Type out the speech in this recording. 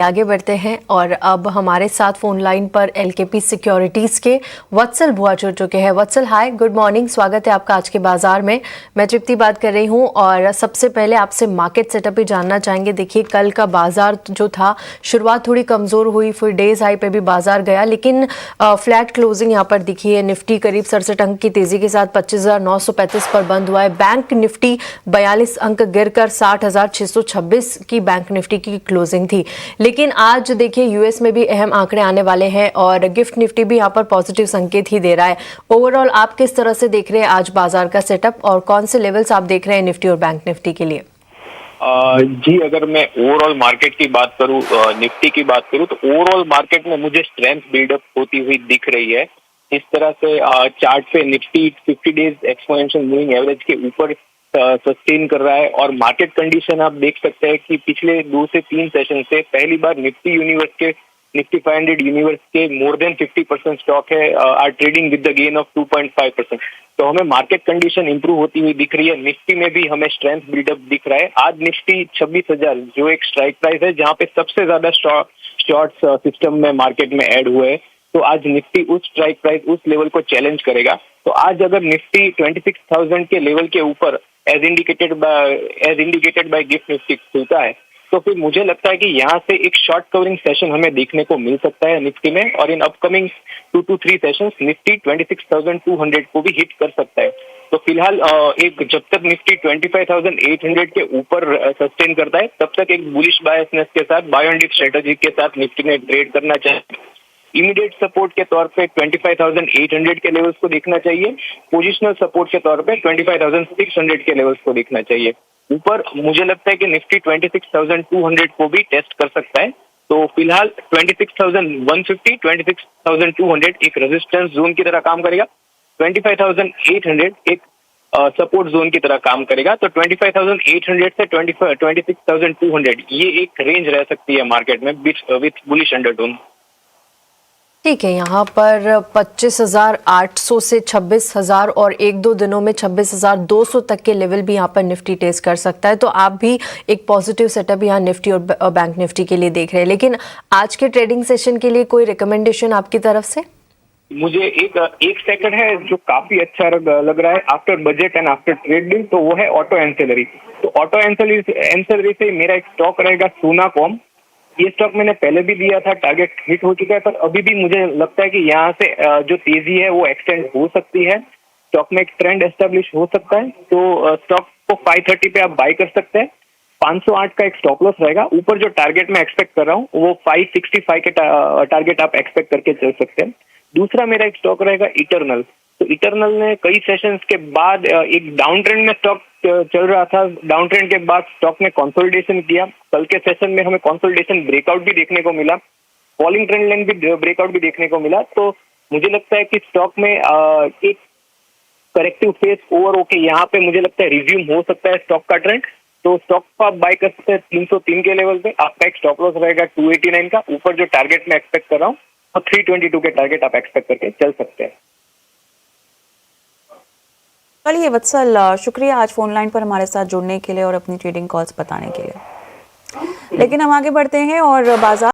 आगे बढ़ते हैं और अब हमारे साथ फोन लाइन पर एलकेपी सिक्योरिटीज के वत्सल बुआ जुड़ चुके हैं। वत्सल, हाय, गुड मॉर्निंग, स्वागत है आपका आज के बाजार में। मैं तृप्ति बात कर रही हूं और सबसे पहले आपसे मार्केट सेटअप ही जानना चाहेंगे। देखिए, कल का बाजार जो था, शुरुआत थोड़ी कमजोर हुई, फिर डेज हाई पे भी बाजार गया, लेकिन फ्लैट क्लोजिंग यहाँ पर दिखी है। निफ्टी करीब 67 अंक की तेजी के साथ 25,935 पर बंद हुआ है। बैंक निफ्टी 42 अंक गिरकर 60,626 की बैंक निफ्टी की क्लोजिंग थी। लेकिन आज देखिए, यूएस में भी अहम आंकड़े आने वाले हैं और गिफ्ट निफ्टी भी यहाँ पर पॉजिटिव संकेत ही दे रहा है। ओवरऑल आप किस तरह से देख रहे हैं आज बाजार का सेटअप और कौन से लेवल्स आप देख रहे हैं निफ्टी और बैंक निफ्टी के लिए? जी, अगर मैं ओवरऑल मार्केट की बात करूं, निफ्टी की बात करूं, तो ओवरऑल मार्केट में मुझे स्ट्रेंथ बिल्डअप होती हुई दिख रही है। इस तरह से चार्ट पे Nifty 50 days exponential moving average के ऊपर सस्टेन कर रहा है और मार्केट कंडीशन आप देख सकते हैं कि पिछले 2 से 3 सेशन से पहली बार निफ्टी 500 यूनिवर्स के मोर देन 50% स्टॉक है are trading with the gain of 2.5%। तो हमें मार्केट कंडीशन इंप्रूव होती हुई दिख रही है। निफ्टी में भी हमें स्ट्रेंथ बिल्डअप दिख रहा है। आज निफ्टी 26,000 जो एक स्ट्राइक प्राइस है, जहां पे सबसे ज्यादा शॉर्ट्स सिस्टम में मार्केट में ऐड हुए हैं, तो आज निफ्टी उस स्ट्राइक प्राइस, उस लेवल को चैलेंज करेगा। तो आज अगर निफ्टी 26,000 के लेवल के ऊपर as indicated by gift Nifty खुलता है, तो फिर मुझे लगता है कि यहाँ से एक शॉर्ट कवरिंग सेशन हमें देखने को मिल सकता है निफ्टी में, और in upcoming 2 to 3 sessions Nifty 26,200 को भी हिट कर सकता है। तो फिलहाल जब तक निफ्टी 25,800 के ऊपर सस्टेन करता है, तब तक एक बुलिश बायसनेस के साथ, बाय ऑन डिप स्ट्रेटजी के साथ निफ्टी में ट्रेड करना चाहिए। इमीडिएट सपोर्ट के तौर पे 25,800 के लेवल्स को देखना चाहिए। पोजिशनल सपोर्ट के तौर पे 25,600 के लेवल्स को देखना चाहिए। ऊपर मुझे लगता है कि निफ्टी 26,200 को भी टेस्ट कर सकता है। तो फिलहाल 26,150, 26,200 एक रेजिस्टेंस जोन की तरह काम करेगा। 25,800 एक सपोर्ट जोन की तरह काम करेगा। तो 25,800 से 26,200 ये एक रेंज रह सकती है मार्केट में विथ बुलिश अंडरटोन। ठीक है, यहाँ पर 25,800 से 26,000 और 1-2 दिनों में 26,200 तक के लेवल भी यहाँ पर निफ्टी टेस्ट कर सकता है। तो आप भी एक पॉजिटिव सेटअप यहाँ निफ्टी और बैंक निफ्टी के लिए देख रहे हैं। लेकिन आज के ट्रेडिंग सेशन के लिए कोई रिकमेंडेशन आपकी तरफ से? मुझे एक सेक्टर है जो काफी अच्छा लग रहा है after budget and after trading, तो वो है ऑटो एंसेलरी। तो ऑटो एंसेलरी से मेरा एक स्टॉक रहेगा सोनाकॉम। ये स्टॉक मैंने पहले भी दिया था, टारगेट हिट हो चुका है, पर अभी भी मुझे लगता है कि यहाँ से जो तेजी है वो एक्सटेंड हो सकती है। स्टॉक में एक ट्रेंड एस्टेब्लिश हो सकता है। तो स्टॉक को 530 पे आप बाय कर सकते हैं। 508 का एक स्टॉप लॉस रहेगा। ऊपर जो टारगेट मैं एक्सपेक्ट कर रहा हूँ वो 565 के टारगेट आप एक्सपेक्ट करके चल सकते हैं। दूसरा मेरा एक स्टॉक रहेगा इटरनल। तो इटरनल ने कई सेशंस के बाद एक डाउन ट्रेंड में स्टॉक चल रहा था। डाउन ट्रेंड के बाद स्टॉक ने कंसोलिडेशन किया। कल के सेशन में हमें कंसोलिडेशन ब्रेकआउट भी देखने को मिला, फॉलिंग ट्रेंड लाइन भी ब्रेकआउट भी देखने को मिला। तो मुझे लगता है कि स्टॉक में एक करेक्टिव फेज ओवर होके यहाँ पे मुझे लगता है रिज्यूम हो सकता है स्टॉक का ट्रेंड। तो स्टॉक को आप बाय कर सकते हैं 303 के लेवल पे। आपका एक स्टॉप लॉस रहेगा 289 का। ऊपर जो टारगेट मैं एक्सपेक्ट कर रहा हूँ और 322 के टारगेट आप एक्सपेक्ट करके चल सकते हैं। चलिए वत्सल, शुक्रिया आज फोन लाइन पर हमारे साथ जुड़ने के लिए और अपनी ट्रेडिंग कॉल्स बताने के लिए। लेकिन हम आगे बढ़ते हैं और बाजार